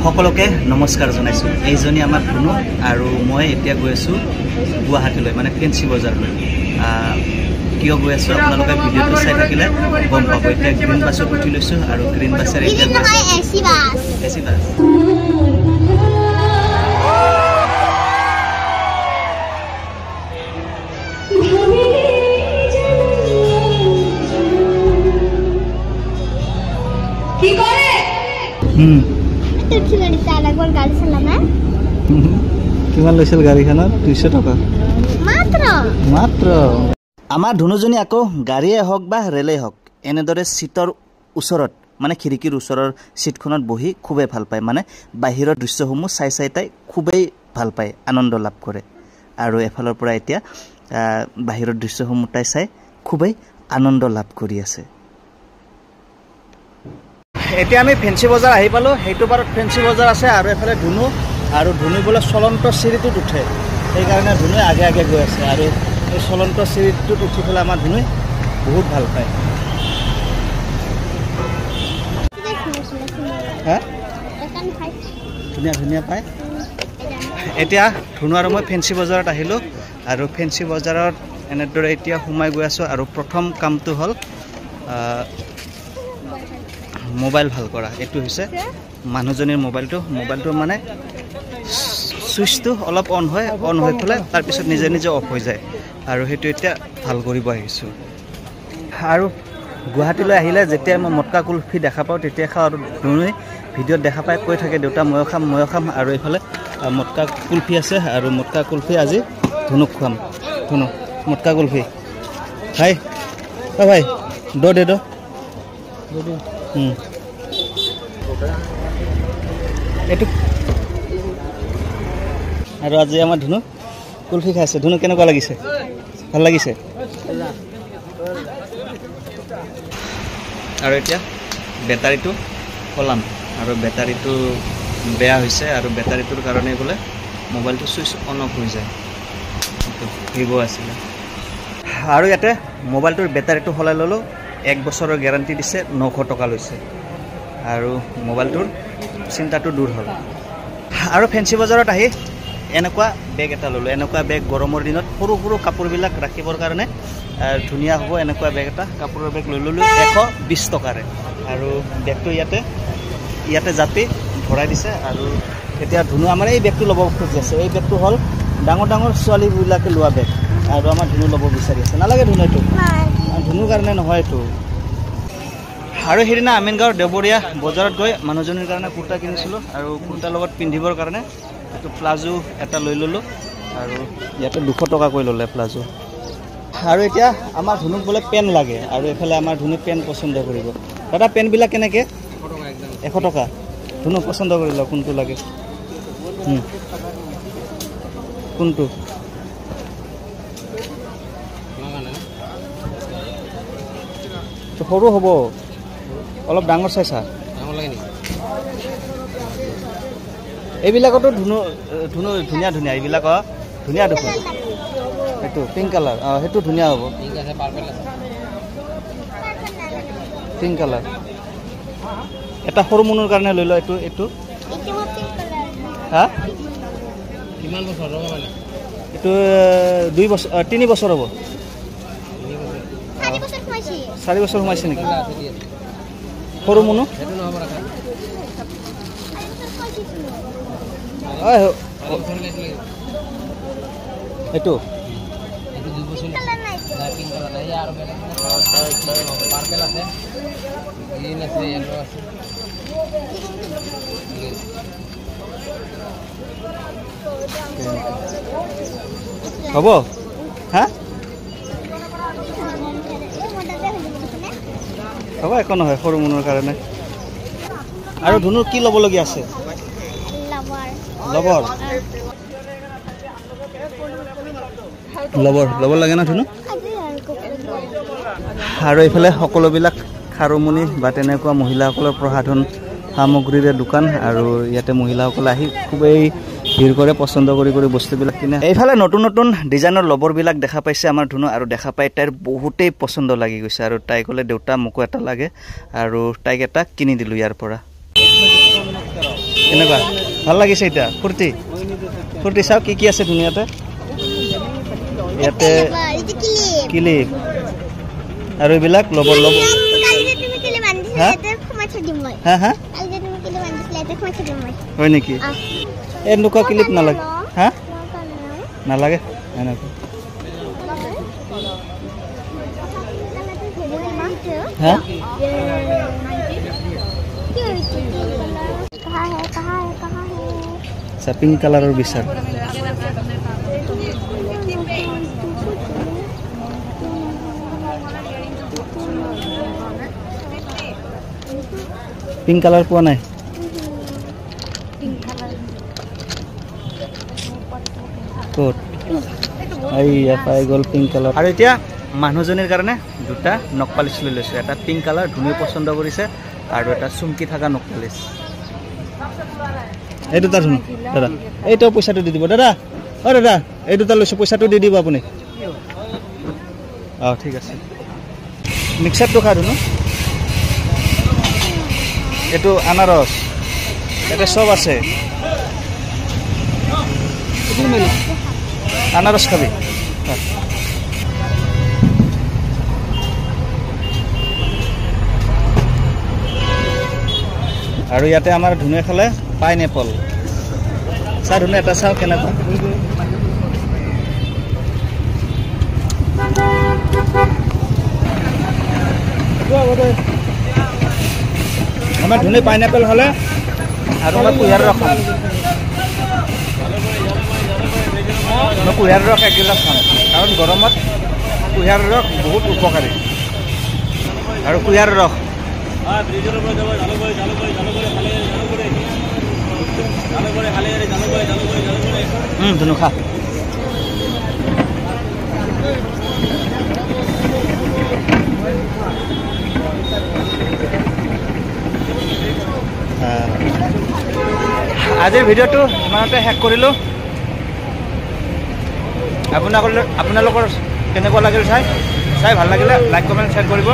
সকলোকে নমস্কাৰ জনাইছোঁ। এইজনী আমাৰ ধুনু আৰু মই এতিয়া গৈ আছোঁ গুৱাহাটীলৈ, মানে ফেঞ্চি বজাৰলৈ। কিয় গৈ আছোঁ আপোনালোকে ভিডিঅ'টো চাই থাকিলে গম পাব। এতিয়া গ্ৰীণ বাছত উঠি লৈছোঁ আৰু গ্ৰীণ বাছেৰে এতিয়া এচি বাছ। কিমান লৈছিল গাড়ীখনত? 200 টকা মাত্ৰ। আমাৰ ধুনুজনী আকৌ গাড়ীয়ে হওক বা ৰেলেই হওক এনেদৰে চিটৰ ওচৰত, মানে খিৰিকীৰ ওচৰৰ চিটখনত বহি খুবেই ভাল পায়। মানে বাহিৰৰ দৃশ্যসমূহ চাই তাই খুবেই ভাল পায়, আনন্দ লাভ কৰে। আৰু এফালৰ পৰা এতিয়া বাহিৰৰ দৃশ্যসমূহ তাই চাই খুবেই আনন্দ লাভ কৰি আছে। এতিয়া আমি ফেঞ্চি বজাৰ আহি পালোঁ। সেইটো পাৰত ফেঞ্চি বজাৰ আছে আৰু এফালে ধুনু, আৰু ধুনু বোলে চলন্ত চিৰিটোত উঠে, সেইকাৰণে ধুনুৱে আগে আগে গৈ আছে। আৰু এই চলন্ত চিৰিটোত উঠি পেলাই আমাৰ ধুনুৱে বহুত ভাল পায়। ধুনীয়া ধুনীয়া পায়। এতিয়া ধুনু আৰু মই ফেঞ্চি বজাৰত আহিলোঁ আৰু ফেঞ্চি বজাৰত এনেদৰে এতিয়া সোমাই গৈ আছোঁ। আৰু প্ৰথম কামটো হ'ল মোবাইল ভাল কৰা। এইটো হৈছে মানুহজনীৰ মোবাইলটো মানে ছুইচটো অলপ অন হৈ পেলাই তাৰপিছত নিজে নিজে অফ হৈ যায়, আৰু সেইটো এতিয়া ভাল কৰিব আহিছোঁ। আৰু গুৱাহাটীলৈ আহিলে যেতিয়া মই মটকা কুলফি দেখা পাওঁ তেতিয়া খাওঁ। আৰু ধুনুৱে ভিডিঅ'ত দেখা পাই কৈ থাকে দেউতা ময়ো খাম। আৰু এইফালে মটকা কুলফি আছে, আৰু মটকা কুলফি আজি ধুনুক খুৱাম। ধুনু মটকা কুলফি ভাই, ভাই দে এইটো। আৰু আজি আমাৰ ধুনু কুলফি খাইছে। ধুনু কেনেকুৱা লাগিছে? ভাল লাগিছে। আৰু এতিয়া বেটাৰীটো সলাম, আৰু বেটাৰীটো বেয়া হৈছে, আৰু বেটাৰীটোৰ কাৰণে বোলে মোবাইলটো ছুইচ অন অফ হৈ যায়। ভিভ' আছিলে। আৰু ইয়াতে মোবাইলটোৰ বেটাৰীটো সলাই ল'লোঁ। 1 বছৰৰ গেৰাণ্টি দিছে, 900 টকা লৈছে। আৰু মোবাইলটোৰ চিন্তাটো দূৰ হ'ল। আৰু ফেঞ্চি বজাৰত আহি এনেকুৱা বেগ এটা ল'লোঁ। এনেকুৱা বেগ গৰমৰ দিনত সৰু সৰু কাপোৰবিলাক ৰাখিবৰ কাৰণে ধুনীয়া হ'ব। এনেকুৱা বেগ এটা, কাপোৰৰ বেগ লৈ ল'লোঁ 120 টকাৰে। আৰু বেগটো ইয়াতে জাপি ভৰাই দিছে। আৰু এতিয়া ধুনু আমাৰ এই বেগটো ল'ব খুজি আছে। এই বেগটো হ'ল ডাঙৰ ছোৱালীবিলাকে লোৱা বেগ, আৰু আমাৰ ধুনু ল'ব বিচাৰি আছে। নালাগে ধুনু, এইটো ধুনুৰ কাৰণে নহয় এইটো। আৰু সেইদিনা আমিনগাঁৱৰ দেওবৰীয়া বজাৰত গৈ মানুহজনীৰ কাৰণে কুৰ্তা কিনিছিলোঁ, আৰু কুৰ্তাৰ লগত পিন্ধিবৰ কাৰণে এইটো প্লাজো এটা লৈ ল'লোঁ। আৰু ইয়াতে 200 টকাকৈ ল'লে প্লাজো। আৰু এতিয়া আমাৰ ধুনুক বোলে পেন লাগে, আৰু এইফালে আমাৰ ধুনুক পেন পচন্দ কৰিব। দাদা পেনবিলাক কেনেকৈ? 100 টকা। ধুনুক পচন্দ কৰি লওক কোনটো লাগে। কোনটো? সৰু হ'ব, অলপ ডাঙৰ চাইছা? এইবিলাকতো ধুনু ধুনীয়া। এইবিলাক ধুনীয়া দেখোন। সেইটো পিংক কালাৰ, সেইটো ধুনীয়া হ'ব। পিংক কালাৰ এটা সৰু মনুৰ কাৰণে লৈ লোৱা। এইটো হা? কিমান বছৰ হ'ব? মানে এইটো 3 বছৰ হ'ব। 4 বছৰ সোমাইছে নেকি? সৰু মনু এইটো হ'ব। হা হ'ব, একো নহয় সৰু মনুৰ কাৰণে। আৰু ধুনুৰ কি ল'বলগীয়া আছে? লবৰ ল'ব লাগে না ধুনু? আৰু এইফালে সকলোবিলাক খাৰুমণি বা তেনেকুৱা মহিলাসকলৰ প্ৰসাধন সামগ্ৰীৰে দোকান। আৰু ইয়াতে মহিলাসকলে আহি খুবেই ভিৰ কৰে, পচন্দ কৰি বস্তুবিলাক কিনে। এইফালে নতুন ডিজাইনৰ লবৰবিলাক দেখা পাইছে আমাৰ ধুনু, আৰু দেখা পাই তাইৰ বহুতেই পচন্দ লাগি গৈছে। আৰু তাই ক'লে দেউতা মোকো এটা লাগে, আৰু তাইক এটা কিনি দিলোঁ ইয়াৰ পৰা। কেনেকুৱা ভাল লাগিছে এটা ফুৰ্তি ফুৰ্তি চাও কি আছে দুনিয়াতে ইয়াতে ক্লিপ আৰু এইবিলাক লব হা হা হয় নেকি এনেকুৱা ক্লিপ নালাগে হা নালাগে এনেকুৱা হা পিংক কালাৰৰ বিচাৰ পিংক কালাৰ পোৱা নাই ক'ত এইয়া পাই গ'ল পিংক কালাৰ আৰু এতিয়া মানুহজনীৰ কাৰণে দুটা নখ পালিচ লৈ লৈছোঁ এটা পিংক কালাৰ ধুনীয়া পচন্দ কৰিছে আৰু এটা চুমকি থকা নখ পালিচ এই দুটা ধুন দাদা এইটো পইচাটো দি দিব দাদা অ দাদা এই দুটা লৈছোঁ পইচাটো দি দিব আপুনি অঁ ঠিক আছে মিক্সাৰটো খা ধুনো এইটো আনাৰস ইয়াতে চব আছে আনাৰস খাবি আৰু ইয়াতে আমাৰ ধুনীয়া খালে পাইনএপল চাহ ধুনীয়া এটা চাওঁ কেনেকুৱা আমাৰ ধুনীয়া পাইনএপল হ'লে আৰু মই কুঁহিয়াৰ ৰস খাম মই কুঁহিয়াৰ ৰস 1 গিলাচ খাম কাৰণ গৰমত কুঁহিয়াৰ ৰস বহুত উপকাৰী আৰু কুঁহিয়াৰ ৰস ধুনু খা আজিৰ ভিডিঅ'টো ইমানতে শেষ কৰিলোঁ আপোনালোকৰ কেনেকুৱা লাগিল চাই ভাল লাগিলে লাইক কমেণ্ট শ্বেয়াৰ কৰিব